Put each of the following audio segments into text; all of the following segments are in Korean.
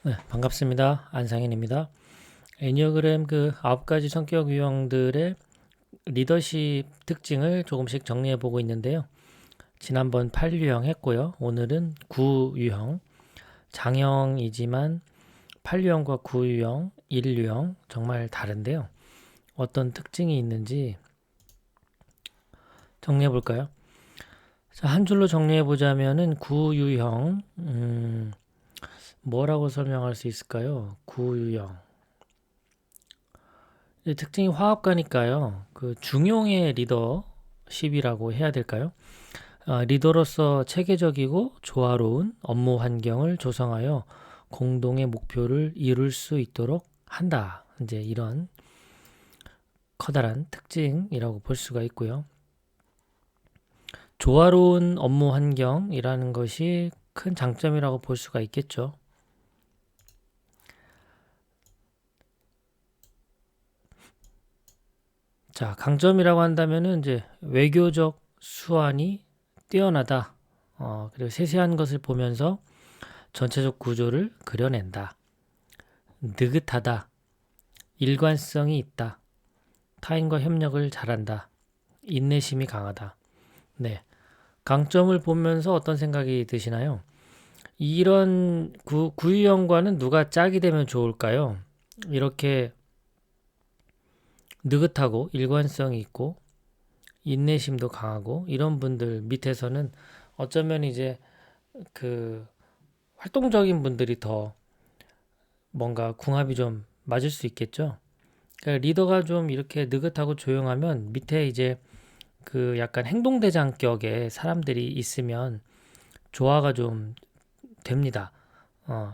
네, 반갑습니다. 안상현입니다. 애니어그램 그 9가지 성격 유형들의 리더십 특징을 조금씩 정리해 보고 있는데요. 지난번 8유형 했고요. 오늘은 9유형, 장형이지만 8유형과 9유형, 1유형 정말 다른데요. 어떤 특징이 있는지 정리해 볼까요? 자, 한 줄로 정리해 보자면은 9유형, 뭐라고 설명할 수 있을까요? 9유형. 특징이 화합가니까요. 그 중용의 리더십이라고 해야 될까요? 리더로서 체계적이고 조화로운 업무 환경을 조성하여 공동의 목표를 이룰 수 있도록 한다. 이제 이런 커다란 특징이라고 볼 수가 있고요. 조화로운 업무 환경이라는 것이 큰 장점이라고 볼 수가 있겠죠. 자, 강점이라고 한다면은 이제 외교적 수완이 뛰어나다. 그리고 세세한 것을 보면서 전체적 구조를 그려낸다. 느긋하다. 일관성이 있다. 타인과 협력을 잘한다. 인내심이 강하다. 네. 강점을 보면서 어떤 생각이 드시나요? 이런 구유형과는 누가 짝이 되면 좋을까요? 이렇게 느긋하고 일관성이 있고 인내심도 강하고 이런 분들 밑에서는 어쩌면 이제 그 활동적인 분들이 더 뭔가 궁합이 좀 맞을 수 있겠죠. 그러니까 리더가 좀 이렇게 느긋하고 조용하면 밑에 이제 그 약간 행동대장격의 사람들이 있으면 조화가 좀 됩니다.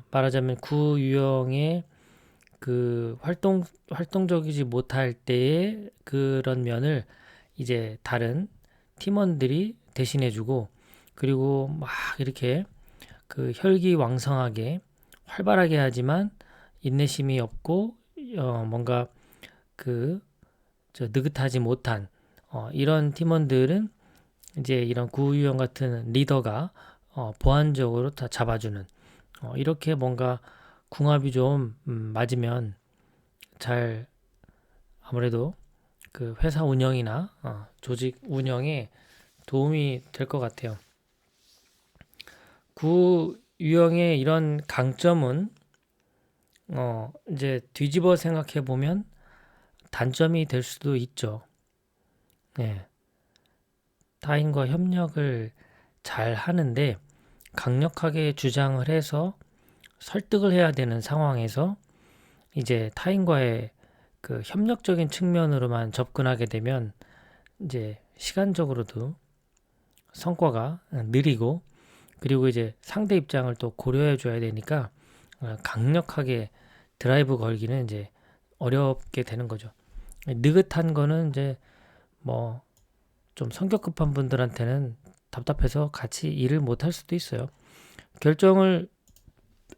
말하자면 구유형의 그 활동적이지 못할 때의 그런 면을 이제 다른 팀원들이 대신해주고 그리고 막 이렇게 그 혈기왕성하게 활발하게 하지만 인내심이 없고 뭔가 그 느긋하지 못한 이런 팀원들은 이제 이런 구유형 같은 리더가 보완적으로 다 잡아주는 이렇게 뭔가 궁합이 좀 맞으면 잘 아무래도 그 회사 운영이나 조직 운영에 도움이 될 것 같아요. 구유형의 이런 강점은 이제 뒤집어 생각해 보면 단점이 될 수도 있죠. 네. 타인과 협력을 잘 하는데 강력하게 주장을 해서 설득을 해야 되는 상황에서 이제 타인과의 그 협력적인 측면으로만 접근하게 되면 이제 시간적으로도 성과가 느리고 그리고 이제 상대 입장을 또 고려해 줘야 되니까 강력하게 드라이브 걸기는 이제 어렵게 되는 거죠. 느긋한 거는 이제 뭐 좀 성격 급한 분들한테는 답답해서 같이 일을 못 할 수도 있어요. 결정을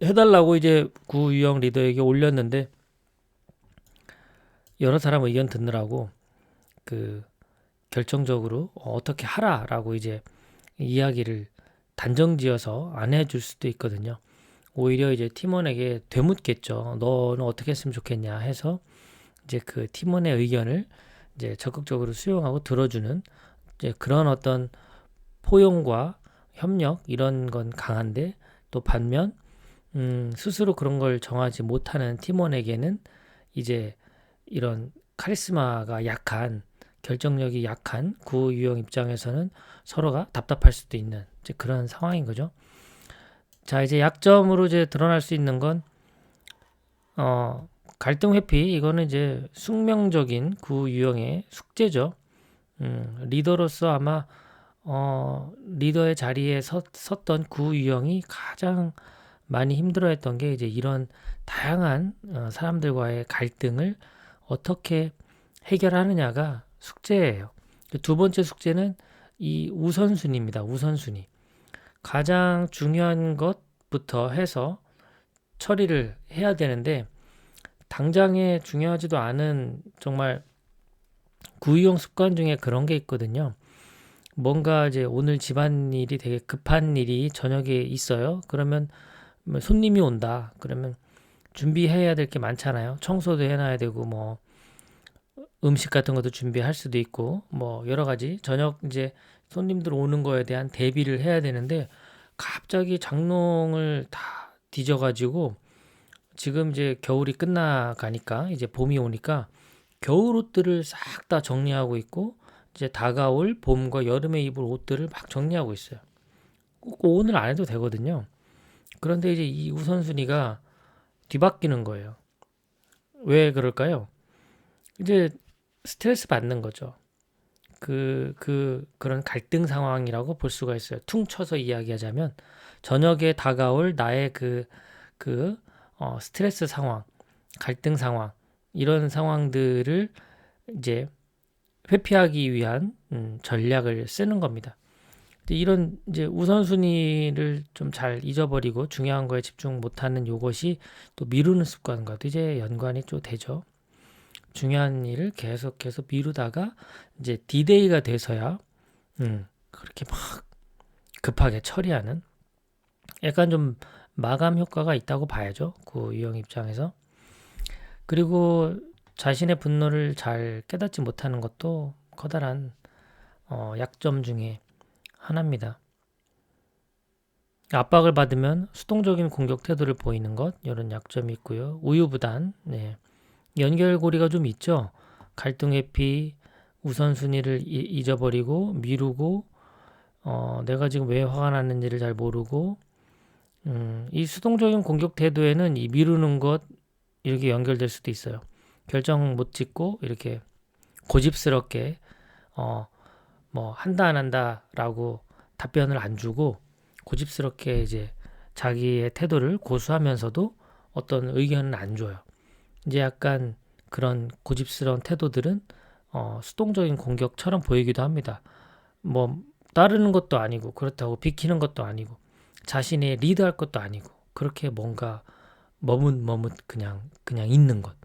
해달라고 이제 구유형 리더에게 올렸는데 여러 사람 의견 듣느라고 그 결정적으로 어떻게 하라라고 이제 이야기를 단정지어서 안 해줄 수도 있거든요. 오히려 이제 팀원에게 되묻겠죠. 너는 어떻게 했으면 좋겠냐 해서 이제 그 팀원의 의견을 이제 적극적으로 수용하고 들어주는 이제 그런 어떤 포용과 협력 이런 건 강한데 또 반면 스스로 그런 걸 정하지 못하는 팀원에게는 이제 이런 카리스마가 약한 결정력이 약한 구유형 입장에서는 서로가 답답할 수도 있는 이제 그런 상황인 거죠. 자, 이제 약점으로 이제 드러날 수 있는 건 갈등 회피 이거는 이제 숙명적인 구유형의 숙제죠. 리더로서 아마 리더의 자리에 섰던 구유형이 가장 많이 힘들어했던 게 이제 이런 다양한 사람들과의 갈등을 어떻게 해결하느냐가 숙제예요. 두 번째 숙제는 이 우선순위입니다. 우선순위. 가장 중요한 것부터 해서 처리를 해야 되는데 당장에 중요하지도 않은 정말 구의용 습관 중에 그런 게 있거든요. 뭔가 이제 오늘 집안일이 되게 급한 일이 저녁에 있어요. 그러면 손님이 온다. 그러면 준비해야 될 게 많잖아요. 청소도 해놔야 되고 뭐 음식 같은 것도 준비할 수도 있고 뭐 여러 가지 저녁 이제 손님들 오는 거에 대한 대비를 해야 되는데 갑자기 장롱을 다 뒤져가지고 지금 이제 겨울이 끝나가니까 이제 봄이 오니까 겨울 옷들을 싹 다 정리하고 있고 이제 다가올 봄과 여름에 입을 옷들을 막 정리하고 있어요. 꼭 오늘 안 해도 되거든요. 그런데 이제 이 우선순위가 뒤바뀌는 거예요. 왜 그럴까요? 이제 스트레스 받는 거죠. 그런 갈등 상황이라고 볼 수가 있어요. 퉁쳐서 이야기하자면 저녁에 다가올 나의 스트레스 상황, 갈등 상황, 이런 상황들을 이제 회피하기 위한 전략을 쓰는 겁니다. 이런 이제 우선순위를 좀 잘 잊어버리고 중요한 거에 집중 못하는 요것이 또 미루는 습관과도 이제 연관이 좀 되죠. 중요한 일을 계속해서 미루다가 이제 디데이가 돼서야 그렇게 막 급하게 처리하는 약간 좀 마감 효과가 있다고 봐야죠. 그 유형 입장에서. 그리고 자신의 분노를 잘 깨닫지 못하는 것도 커다란 약점 중에 하나입니다. 압박을 받으면 수동적인 공격 태도를 보이는 것, 이런 약점이 있고요. 우유부단, 네. 연결고리가 좀 있죠. 갈등 회피, 우선순위를 잊어버리고 미루고 내가 지금 왜 화가 났는지를 잘 모르고 이 수동적인 공격 태도에는 이 미루는 것 이렇게 연결될 수도 있어요. 결정 못 짓고 이렇게 고집스럽게 뭐 한다 안 한다라고 답변을 안 주고 고집스럽게 이제 자기의 태도를 고수하면서도 어떤 의견은 안 줘요. 이제 약간 그런 고집스러운 태도들은 수동적인 공격처럼 보이기도 합니다. 뭐 따르는 것도 아니고 그렇다고 비키는 것도 아니고 자신이 리드할 것도 아니고 그렇게 뭔가 머뭇머뭇 그냥 있는 것,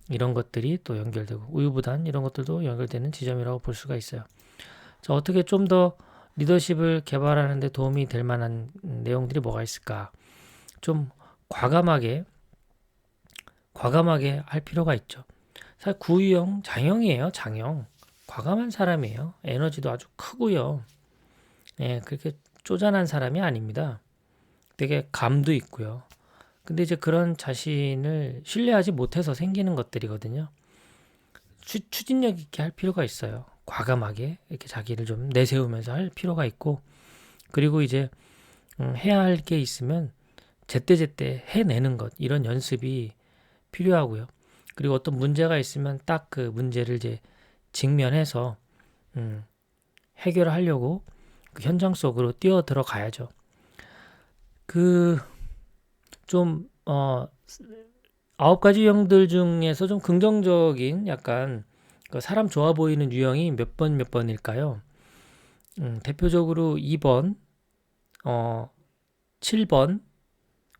이런 것들이 또 연결되고 우유부단 이런 것들도 연결되는 지점이라고 볼 수가 있어요. 자, 어떻게 좀 더 리더십을 개발하는 데 도움이 될 만한 내용들이 뭐가 있을까? 좀 과감하게 할 필요가 있죠. 사실 구유형 장형이에요. 장형. 과감한 사람이에요. 에너지도 아주 크고요. 예, 그렇게 쪼잔한 사람이 아닙니다. 되게 감도 있고요. 근데 이제 그런 자신을 신뢰하지 못해서 생기는 것들이거든요. 추진력 있게 할 필요가 있어요. 과감하게 이렇게 자기를 좀 내세우면서 할 필요가 있고, 그리고 이제 해야 할 게 있으면 제때제때 해내는 것, 이런 연습이 필요하고요. 그리고 어떤 문제가 있으면 딱 그 문제를 이제 직면해서 해결하려고 그 현장 속으로 뛰어 들어가야죠. 좀 9가지 유형들 중에서 좀 긍정적인 약간 그 사람 좋아 보이는 유형이 몇 번일까요? 대표적으로 2번, 7번,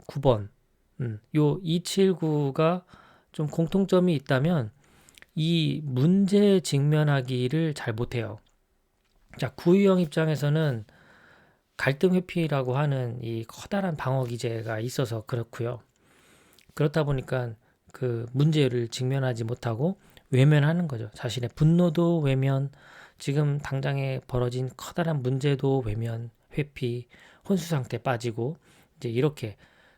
9번. 요 279가 좀 공통점이 있다면 이 문제에 직면하기를 잘 못해요. 자, 9유형 입장에서는 갈등 회피라고 하는 이 커다란 방어 기제가 있어서 그렇고요. 그렇다 보니까 그 문제를 직면하지 못하고 외면하는 거죠. 자신의 분노도 외면, 지금 당장에 벌어진 커다란 문제도 외면, 회피, 혼수 상태에 빠지고 이제 이렇게,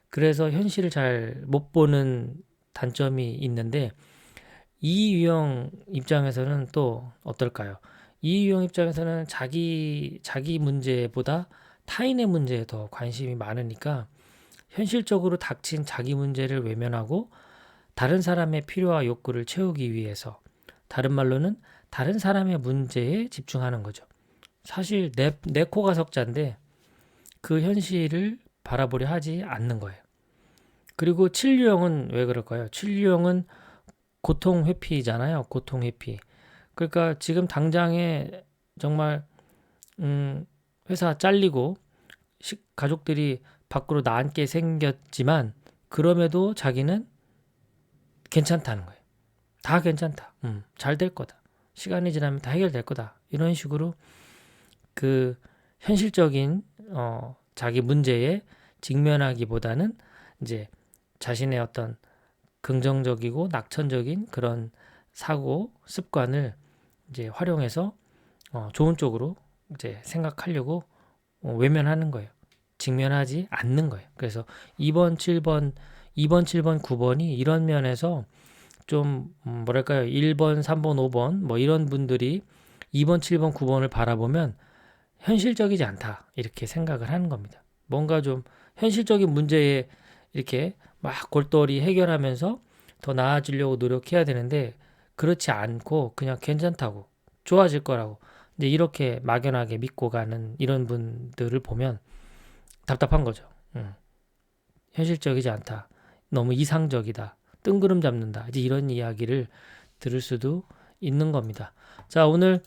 그래서 현실을 잘 못 보는 단점이 있는데 이 유형 입장에서는 또 어떨까요? 이 유형 입장에서는 자기 문제보다 타인의 문제에 더 관심이 많으니까 현실적으로 닥친 자기 문제를 외면하고 다른 사람의 필요와 욕구를 채우기 위해서, 다른 말로는 다른 사람의 문제에 집중하는 거죠. 사실 내 코가 석자인데 그 현실을 바라보려 하지 않는 거예요. 그리고 7유형은 왜 그럴까요? 7유형은 고통 회피잖아요. 고통 회피. 그러니까 지금 당장에 정말 회사 잘리고 가족들이 밖으로 나앉게 생겼지만 그럼에도 자기는 괜찮다는 거예요. 다 괜찮다. 잘 될 거다. 시간이 지나면 다 해결될 거다. 이런 식으로 그 현실적인 자기 문제에 직면하기보다는 이제 자신의 어떤 긍정적이고 낙천적인 그런 사고 습관을 이제 활용해서 좋은 쪽으로 이제 생각하려고 외면하는 거예요. 직면하지 않는 거예요. 그래서 2번, 7번, 9번이 이런 면에서 좀 뭐랄까요? 1번, 3번, 5번 뭐 이런 분들이 2번, 7번, 9번을 바라보면 현실적이지 않다. 이렇게 생각을 하는 겁니다. 뭔가 좀 현실적인 문제에 이렇게 막 골똘히 해결하면서 더 나아지려고 노력해야 되는데 그렇지 않고 그냥 괜찮다고 좋아질 거라고 이제 이렇게 막연하게 믿고 가는 이런 분들을 보면 답답한 거죠. 현실적이지 않다. 너무 이상적이다. 뜬구름 잡는다. 이제 이런 이야기를 들을 수도 있는 겁니다. 자, 오늘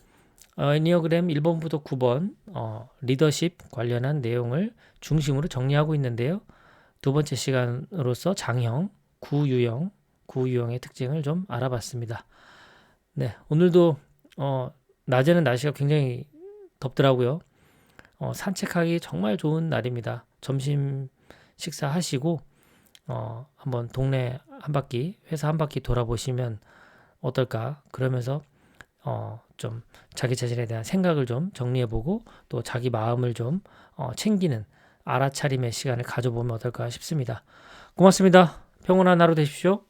애니어그램 1번부터 9번 리더십 관련한 내용을 중심으로 정리하고 있는데요. 두 번째 시간으로서 장형, 구유형의 특징을 좀 알아봤습니다. 네, 오늘도 낮에는 날씨가 굉장히 덥더라고요. 산책하기 정말 좋은 날입니다. 점심 식사하시고 한번 동네 한 바퀴, 회사 한 바퀴 돌아보시면 어떨까? 그러면서 좀 자기 자신에 대한 생각을 좀 정리해보고 또 자기 마음을 좀 챙기는 알아차림의 시간을 가져보면 어떨까 싶습니다. 고맙습니다. 평온한 하루 되십시오.